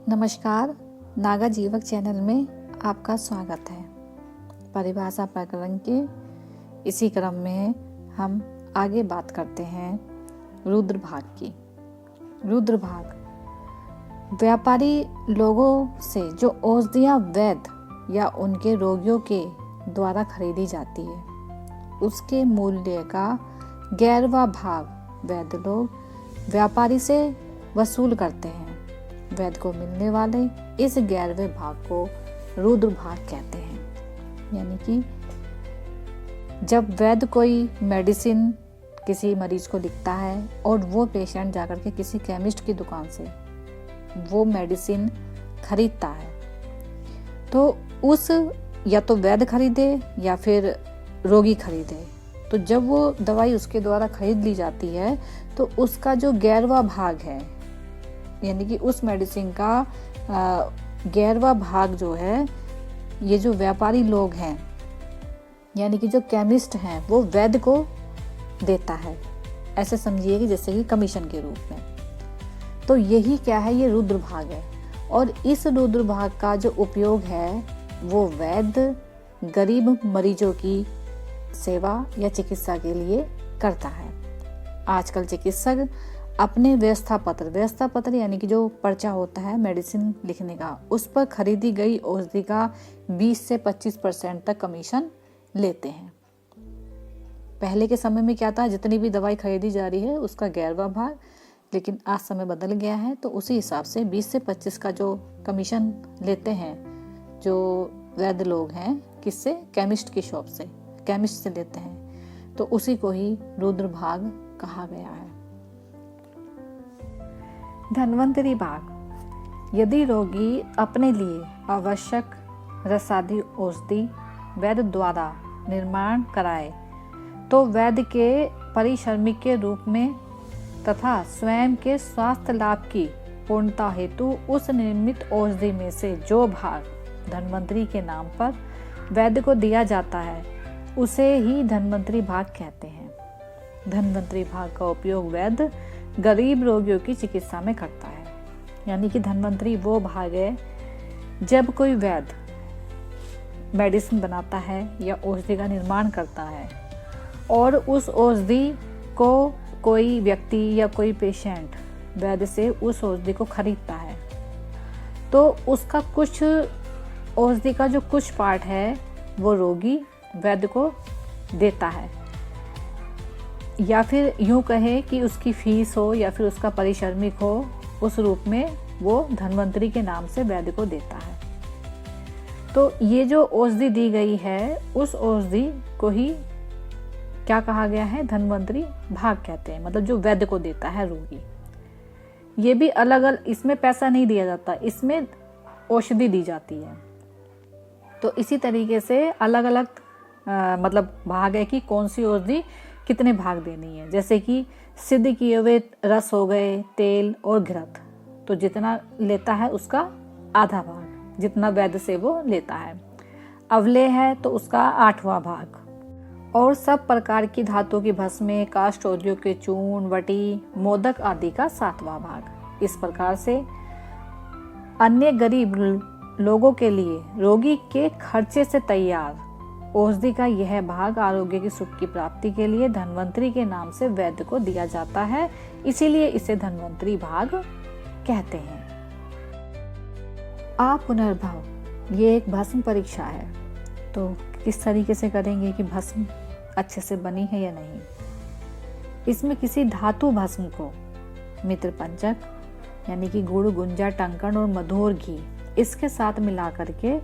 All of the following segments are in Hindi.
नमस्कार, नागा जीवक चैनल में आपका स्वागत है। परिभाषा प्रकरण के इसी क्रम में हम आगे बात करते हैं रुद्रभाग की। रुद्रभाग व्यापारी लोगों से जो औषधियाँ वैद्य या उनके रोगियों के द्वारा खरीदी जाती है, उसके मूल्य का 11वां भाग वैद्य लोग व्यापारी से वसूल करते हैं। वैद्य को मिलने वाले इस 11वें भाग को रुद्र भाग कहते हैं। यानी कि जब वैद्य कोई मेडिसिन किसी मरीज को लिखता है और वो पेशेंट जाकर के किसी केमिस्ट की दुकान से वो मेडिसिन खरीदता है, तो उस या तो वैद्य खरीदे या फिर रोगी खरीदे, तो जब वो दवाई उसके द्वारा खरीद ली जाती है तो उसका जो 11वां भाग है, यानी कि उस मेडिसिन का 11वां भाग जो है, ये जो व्यापारी लोग हैं यानी कि जो केमिस्ट हैं वो वैद्य को देता है। ऐसे समझिए कि जैसे कि कमीशन के रूप में। तो यही क्या है, ये रुद्र भाग है। और इस रुद्र भाग का जो उपयोग है वो वैद्य गरीब मरीजों की सेवा या चिकित्सा के लिए करता है। आजकल चिकित्सक अपने व्यवस्था पत्र यानी कि जो पर्चा होता है मेडिसिन लिखने का, उस पर खरीदी गई औषधि का 20 से 25% तक कमीशन लेते हैं। पहले के समय में क्या था, जितनी भी दवाई खरीदी जा रही है उसका 11वां भाग, लेकिन आज समय बदल गया है तो उसी हिसाब से 20 से 25 का जो कमीशन लेते हैं जो वैद्य लोग हैं, किससे, केमिस्ट की शॉप से, केमिस्ट से लेते हैं, तो उसी को ही रुद्र भाग कहा गया है। धन्वंतरी भाग, यदि रोगी अपने लिए आवश्यक रसादी औषधि वैद्य द्वारा निर्माण कराए तो वैद्य के परिश्रमिक के रूप में तथा स्वयं के स्वास्थ्य लाभ की पूर्णता हेतु उस निर्मित औषधि में से जो भाग धन्वंतरी के नाम पर वैद्य को दिया जाता है उसे ही धन्वंतरी भाग कहते हैं। धन्वंतरी भाग का उपयोग वैद्य गरीब रोगियों की चिकित्सा में करता है। यानी कि धन्वंतरी वो भाग है जब कोई वैद्य मेडिसिन बनाता है या औषधि का निर्माण करता है और उस औषधि को कोई व्यक्ति या कोई पेशेंट वैद्य से उस औषधि को खरीदता है, तो उसका कुछ औषधि का जो कुछ पार्ट है वो रोगी वैद्य को देता है, या फिर यूं कहे कि उसकी फीस हो या फिर उसका परिश्रमिक हो, उस रूप में वो धन्वंतरी के नाम से वैद्य को देता है। तो ये जो औषधि दी गई है उस औषधि को ही क्या कहा गया है, धन्वंतरी भाग कहते हैं। मतलब जो वैद्य को देता है रोगी। ये भी अलग अलग, इसमें पैसा नहीं दिया जाता, इसमें औषधि दी जाती है। तो इसी तरीके से अलग अलग मतलब भाग है कि कौन सी औषधि कितने भाग देनी है। जैसे कि सिद्ध किए हुए रस हो गए, तेल और घृत, तो जितना लेता है उसका आधा भाग, जितना वैद्य से वो लेता है। अवलेह है तो उसका 8वां भाग, और सब प्रकार की धातु की भस्में, काष्ठ औषधियों के चूर्ण, वटी, मोदक आदि का 7वां भाग। इस प्रकार से अन्य गरीब लोगों के लिए रोगी के खर्चे से तैयार औषधि का यह भाग आरोग्य की सुख की प्राप्ति के लिए धन्वंतरी के नाम से वैद्य को दिया जाता है, इसीलिए इसे धन्वंतरी भाग कहते हैं। पुनर्भव, ये एक भस्म परीक्षा है। तो किस तरीके से करेंगे कि भस्म अच्छे से बनी है या नहीं। इसमें किसी धातु भस्म को मित्र पंचक यानी कि गुड़, गुंजा, टंकण और मधु और घी इसके साथ मिला करके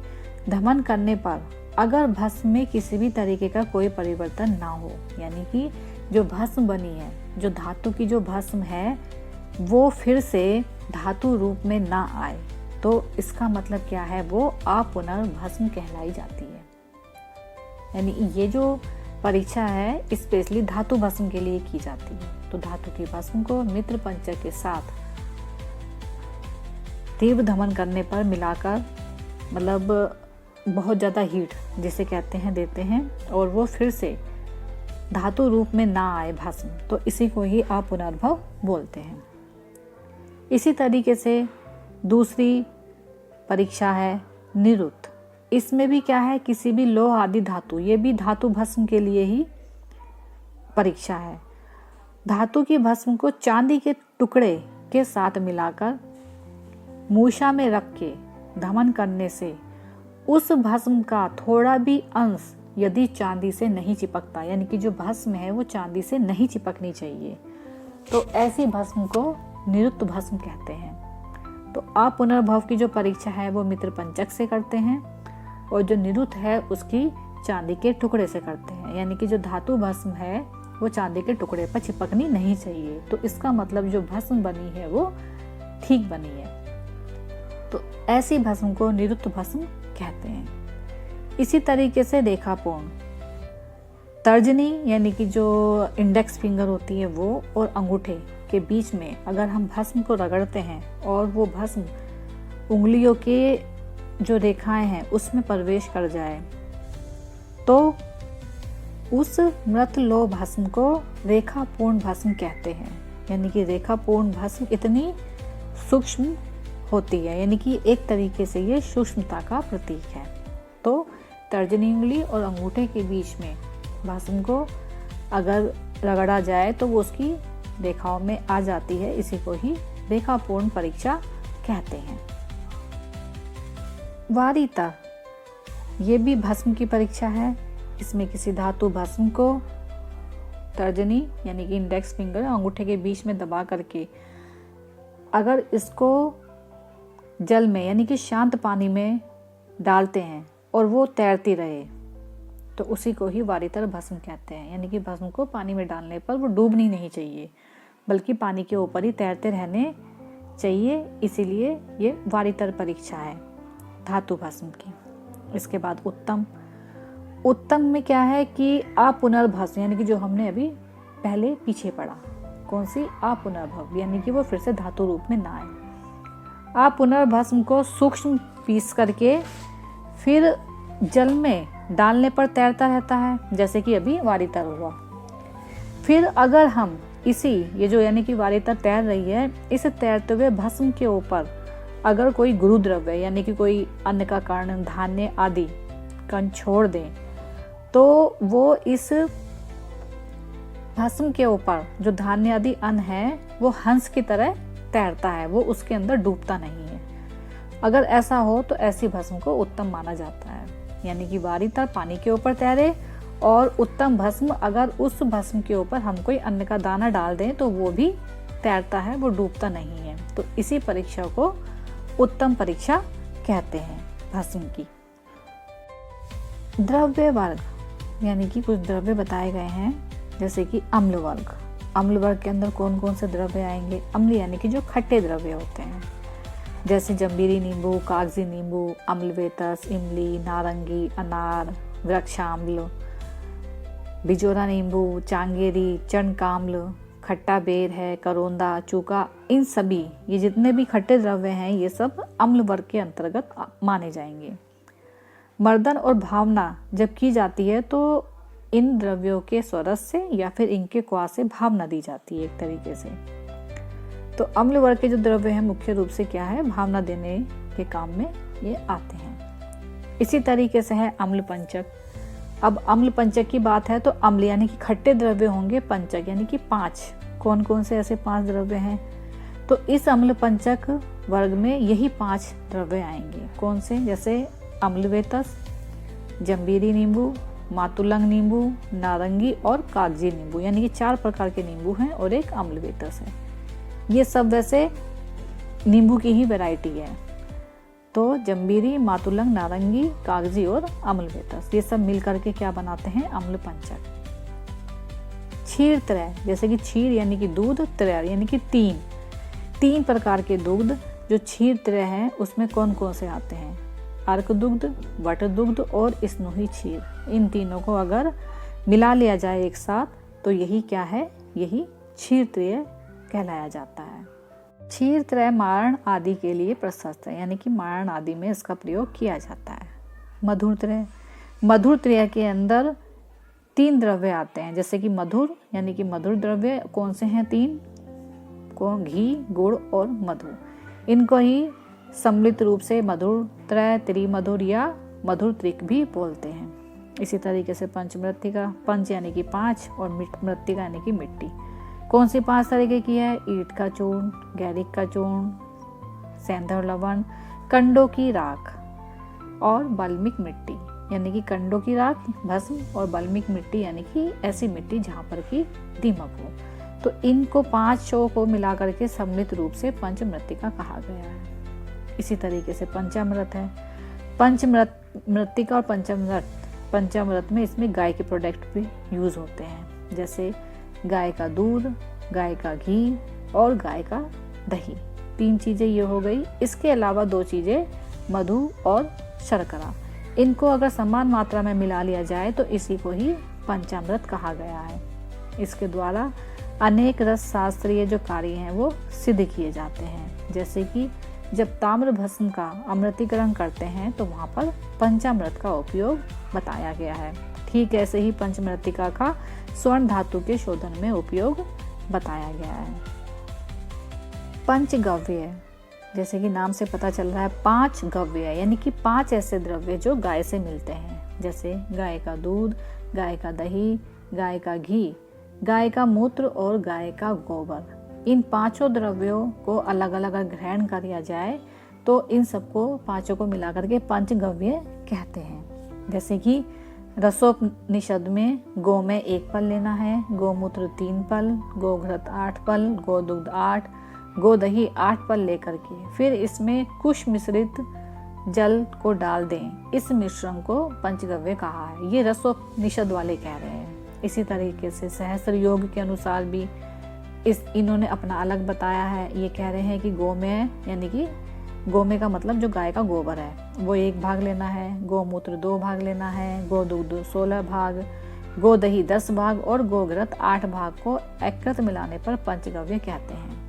धमन करने पर अगर भस्म में किसी भी तरीके का कोई परिवर्तन ना हो, यानी कि जो भस्म बनी है, जो धातु की जो भस्म है वो फिर से धातु रूप में ना आए, तो इसका मतलब क्या है, वो अपुनर्भस्म कहलाई जाती है। यानी ये जो परीक्षा है स्पेशली धातु भस्म के लिए की जाती है। तो धातु की भस्म को मित्र पंचक के साथ तीव्र धमन करने पर मिलाकर, मतलब बहुत ज़्यादा हीट जिसे कहते हैं, देते हैं, और वो फिर से धातु रूप में ना आए भस्म, तो इसी को ही अपुनर्भव बोलते हैं। इसी तरीके से दूसरी परीक्षा है निरुक्त। इसमें भी क्या है, किसी भी लोह आदि धातु, ये भी धातु भस्म के लिए ही परीक्षा है। धातु की भस्म को चांदी के टुकड़े के साथ मिलाकर मूषा में रख के धमन करने से उस भस्म का थोड़ा भी अंश यदि चांदी से नहीं चिपकता, यानी कि जो भस्म है वो चांदी से नहीं चिपकनी चाहिए, तो ऐसी भस्म को निरुक्त भस्म कहते हैं। तो अपुनर्भव की जो परीक्षा है वो मित्र पंचक से करते हैं, और जो निरुक्त है उसकी चांदी के टुकड़े से करते हैं। यानी कि जो धातु भस्म है वो चांदी के टुकड़े पर चिपकनी नहीं चाहिए, तो इसका मतलब जो भस्म बनी है वो ठीक बनी है। तो ऐसी भस्म को निरुक्त भस्म कहते हैं। इसी तरीके से रेखापूर्ण, तर्जनी यानी कि जो इंडेक्स फिंगर होती है वो और अंगूठे के बीच में अगर हम भस्म को रगड़ते हैं और वो भस्म उंगलियों के जो रेखाएं हैं उसमें प्रवेश कर जाए, तो उस मृत लोह भस्म को रेखापूर्ण भस्म कहते हैं। यानी कि रेखापूर्ण भस्म इतनी सूक्ष्म होती है, यानी कि एक तरीके से ये सूक्ष्मता का प्रतीक है। तो तर्जनी उंगली और अंगूठे के बीच में भस्म को अगर रगड़ा जाए तो वो उसकी रेखाओं में आ जाती है, इसी को ही रेखापूर्ण परीक्षा कहते हैं। वारिता, ये भी भस्म की परीक्षा है। इसमें किसी धातु भस्म को तर्जनी यानी कि इंडेक्स फिंगर अंगूठे के बीच में दबा करके अगर इसको जल में यानी कि शांत पानी में डालते हैं और वो तैरती रहे, तो उसी को ही वारितर भस्म कहते हैं। यानी कि भस्म को पानी में डालने पर वो डूबनी नहीं चाहिए, बल्कि पानी के ऊपर ही तैरते रहने चाहिए, इसीलिए ये वारितर परीक्षा है धातु भस्म की। इसके बाद उत्तम, उत्तम में क्या है कि अपुनर्भस्म, यानी कि जो हमने अभी पहले पीछे पढ़ा, कौन सी, अपुनर्भव, यानी कि वो फिर से धातु रूप में ना आए। अपुनर्भस्म को सूक्ष्म पीस करके फिर जल में डालने पर तैरता रहता है, जैसे कि अभी वारितर हुआ। फिर अगर हम ये जो यानी कि वारितर तैर रही है, इस तैरते हुए भस्म के ऊपर अगर कोई गुरु द्रव्य यानी कि कोई अन्न का कण, धान्य आदि कण छोड़ दें, तो वो इस भस्म के ऊपर जो धान्य आदि अन्न है वो हंस की तरह तैरता है, वो उसके अंदर डूबता नहीं है। अगर ऐसा हो तो ऐसी भस्म को उत्तम माना जाता है। यानी कि वारितर पानी के ऊपर तैरे और उत्तम भस्म अगर उस भस्म के ऊपर हम कोई अन्न का दाना डाल दें तो वो भी तैरता है, वो डूबता नहीं है। तो इसी परीक्षा को उत्तम परीक्षा कहते हैं भस्म की। द्रव्य वर्ग, यानी कि कुछ द्रव्य बताए गए हैं, जैसे कि अम्ल वर्ग। अम्ल वर्ग के अंदर कौन कौन से द्रव्य आएंगे? अम्ल यानी कि जो खट्टे द्रव्य होते हैं, जैसे जम्बीरी नींबू, कागजी नींबू, अम्लवेतस, इमली, नारंगी, अनार, वृक्षाम्ल, बिजोरा नींबू, चांगेरी, चणकाम्ल, खट्टा बेर है, करोंदा, चूका, इन सभी ये जितने भी खट्टे द्रव्य हैं ये सब अम्ल वर्ग के अंतर्गत माने जाएंगे। मर्दन और भावना जब की जाती है तो इन द्रव्यों के स्वरस से या फिर इनके क्वा से भावना दी जाती है एक तरीके से। तो अम्ल वर्ग के जो द्रव्य हैं मुख्य रूप से क्या है, भावना देने के काम में ये आते हैं। इसी तरीके से है अम्ल पंचक। अब अम्ल पंचक की बात है तो अम्ल यानी कि खट्टे द्रव्य होंगे, पंचक यानी कि 5। कौन कौन से ऐसे 5 द्रव्य हैं? तो इस अम्ल पंचक वर्ग में यही 5 द्रव्य आएंगे। कौन से? जैसे अम्लवेतस, जम्बीरी नींबू, मातुलंग नींबू, नारंगी और कागजी नींबू, यानी कि 4 प्रकार के नींबू हैं और एक अम्लवेतस है। ये सब वैसे नींबू की ही वैरायटी है। तो जम्बीरी, मातुलंग, नारंगी, कागजी और अम्लवेतस, ये सब मिलकर के क्या बनाते हैं? अम्ल पंचक। क्षीर त्रय, जैसे कि क्षीर यानी कि दूध, त्रय यानी कि 3 प्रकार के दुग्ध जो क्षीर त्रय है उसमें कौन कौन से आते हैं? अर्क दुग्ध, वट दुग्ध और स्नोही क्षीर। इन तीनों को अगर मिला लिया जाए एक साथ तो यही क्या है? यही क्षीर त्रय कहलाया जाता है। क्षीर त्रय मारण आदि के लिए प्रशस्त है, यानी कि मारण आदि में इसका प्रयोग किया जाता है। मधुर त्रय, मधुर त्रय के अंदर 3 द्रव्य आते हैं, जैसे कि मधुर यानी कि मधुर द्रव्य कौन से हैं? 3, घी, गुड़ और मधु। इनको ही सम्मिलित रूप से मधुर त्रय, त्रिमधुर या मधुर त्रिक भी बोलते हैं। इसी तरीके से पंचमृत्तिका, पंच यानी कि 5 और मृत्तिका यानी कि मिट्टी। कौन सी 5 तरीके की है? ईंट का चूर्ण, गैरिक का चूर्ण, सेंधव लवण, कंडों की राख और बल्मिक मिट्टी यानी कि कंडों की राख, भस्म, और बल्मिक मिट्टी यानी कि ऐसी मिट्टी जहाँ पर कि दीमक हो। तो इनको 5 को मिला करके सम्मिलित रूप से पंचमृत्तिका कहा गया है। इसी तरीके से पंचामृत है। पंचमृत्तिका और पंचामृत में इसमें गाय के प्रोडक्ट भी यूज होते हैं, जैसे गाय का दूध, गाय का घी और गाय का दही। 3 चीजें ये हो गई। इसके अलावा 2 चीजें मधु और शर्करा। इनको अगर समान मात्रा में मिला लिया जाए तो इसी को ही पंचामृत कहा गया है। इसके द्वारा अनेक रस शास्त्रीय जो कार्य हैं वो सिद्ध किए जाते हैं, जैसे कि जब ताम्र भस्म का अमृतीकरण करते हैं तो वहाँ पर पंचामृत का उपयोग बताया गया है। ठीक ऐसे ही पंचमृत्तिका का स्वर्ण धातु के शोधन में उपयोग बताया गया है। पंचगव्य, जैसे कि नाम से पता चल रहा है, 5 गव्य यानी कि 5 ऐसे द्रव्य जो गाय से मिलते हैं, जैसे गाय का दूध, गाय का दही, गाय का घी, गाय का मूत्र और गाय का गोबर। इन 5 द्रव्यों को अलग अलग अगर ग्रहण किया जाए तो इन सबको 5 को मिलाकर के पंचगव्य कहते हैं। जैसे कि रसोपनिषद में गौ में 1 पल लेना है, गौमूत्र 3 पल, गोघृत 8 पल, गोदुग्ध 8, गोदही 8 पल लेकर के फिर इसमें कुश मिश्रित जल को डाल दें। इस मिश्रण को पंचगव्य कहा है। ये रसोपनिषद वाले कह रहे हैं। इसी तरीके से सहस्त्र योग के अनुसार भी इन्होंने अपना अलग बताया है। ये कह रहे हैं कि गौ में यानी कि गौ में का मतलब जो गाय का गोबर है वो 1 भाग लेना है, गोमूत्र 2 भाग लेना है, गोदुग्ध 16 भाग, गोदही 10 भाग और गोघृत 8 भाग को एकृत मिलाने पर पंचगव्य कहते हैं।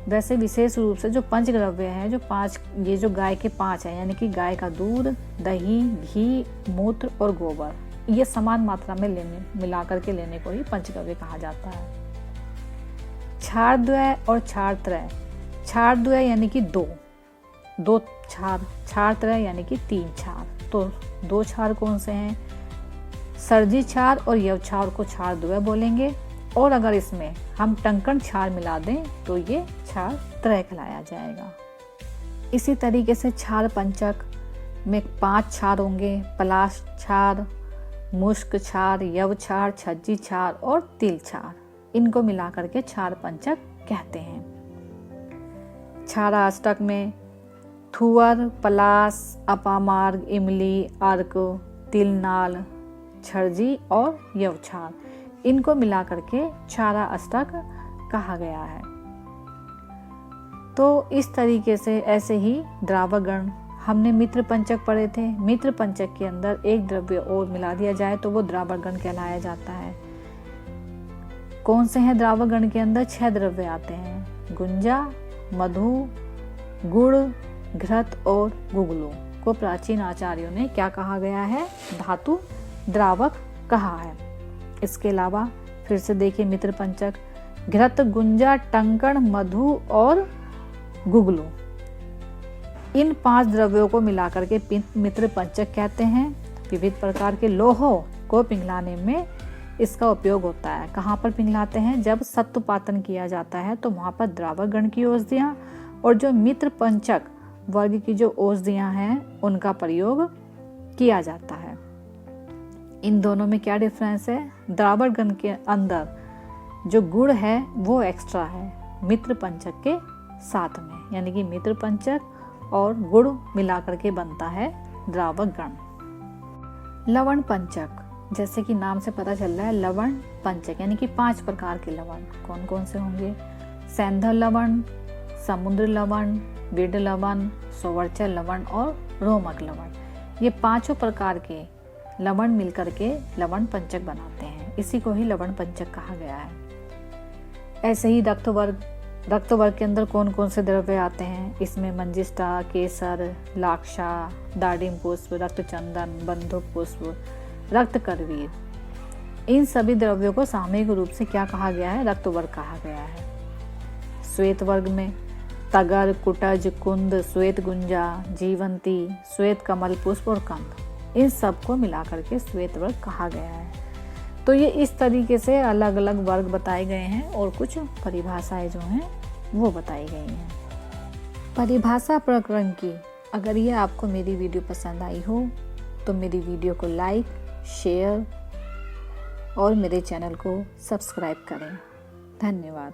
वैसे विशेष रूप से जो पंचगव्य है, जो 5 ये जो गाय के 5 है, यानी कि गाय का दूध, दही, घी, मूत्र और गोबर, ये समान मात्रा में मिला करके लेने को ही पंचगव्य कहा जाता है। क्षारद्वय और क्षारत्रय। क्षारद्वय यानी कि 2 क्षार, क्षारत्रय यानी कि 3 क्षार। तो 2 क्षार कौन से हैं? सर्जी क्षार और यव क्षार को क्षारद्वय बोलेंगे, और अगर इसमें हम टंकण क्षार मिला दें तो ये क्षारत्रय कहलाया जाएगा। इसी तरीके से क्षार पंचक में 5 क्षार होंगे, पलाश क्षार, मुष्क क्षार, यव क्षार, छज्जी क्षार और तिल क्षार। इनको मिला करके क्षार पंचक कहते हैं। क्षाराष्टक में थुअर, पलाश, अपामार्ग, इमली, अर्क, तिलनाल, छर्जी और यवक्षार, इनको मिला करके क्षाराष्टक कहा गया है। तो इस तरीके से ऐसे ही द्रावकगण, हमने मित्र पंचक पढ़े थे। मित्र पंचक के अंदर एक द्रव्य और मिला दिया जाए तो वो द्रावकगण कहलाया जाता है। कौन से हैं द्रावकगण के अंदर? 6 द्रव्य आते हैं। गुंजा, मधु, गुड़, घृत और गुगलू को प्राचीन आचार्यों ने क्या कहा गया है? धातु द्रावक कहा है। इसके अलावा फिर से देखिए मित्र पंचक, घृत, गुंजा, टंकण, मधु और गुगलू, इन 5 द्रव्यों को मिलाकर के मित्र पंचक कहते हैं। विविध प्रकार के लोहों को पिघलाने में इसका उपयोग होता है। कहाँ पर पिघलाते हैं? जब सत्वपातन किया जाता है तो वहाँ पर द्रावक गण की औषधियाँ और जो मित्र पंचक वर्ग की जो औषधियाँ हैं उनका प्रयोग किया जाता है। इन दोनों में क्या डिफरेंस है? द्रावक गण के अंदर जो गुड़ है वो एक्स्ट्रा है मित्र पंचक के साथ में, यानी कि मित्र पंचक और गुड़ मिला करके बनता है द्रावक गण। लवण पंचक, जैसे कि नाम से पता चल रहा है लवण पंचक यानी कि 5 प्रकार के लवण कौन कौन से होंगे? सेंधव लवण, समुद्र लवण, विड लवण, सोवर्चल लवण और रोमक लवण। ये 5 प्रकार के लवण मिलकर के लवण पंचक बनाते हैं। इसी को ही लवण पंचक कहा गया है। ऐसे ही रक्तवर्ग के अंदर कौन कौन से द्रव्य आते हैं? इसमें मंजिष्ठा, केसर, लाक्षा, दाडिम पुष्प, रक्तचंदन, बंधुक पुष्प, रक्त करवीर, इन सभी द्रव्यों को सामूहिक रूप से क्या कहा गया है? रक्तवर्ग कहा गया है। श्वेत वर्ग में तगर, कुटज, कुंद, श्वेत गुंजा, जीवंती, श्वेत कमल पुष्प और कंद, इन सबको मिलाकर के श्वेत वर्ग कहा गया है। तो ये इस तरीके से अलग अलग वर्ग बताए गए हैं और कुछ परिभाषाएं जो हैं वो बताई गई हैं। परिभाषा प्रकरण की अगर ये आपको मेरी वीडियो पसंद आई हो तो मेरी वीडियो को लाइक, शेयर और मेरे चैनल को सब्सक्राइब करें। धन्यवाद।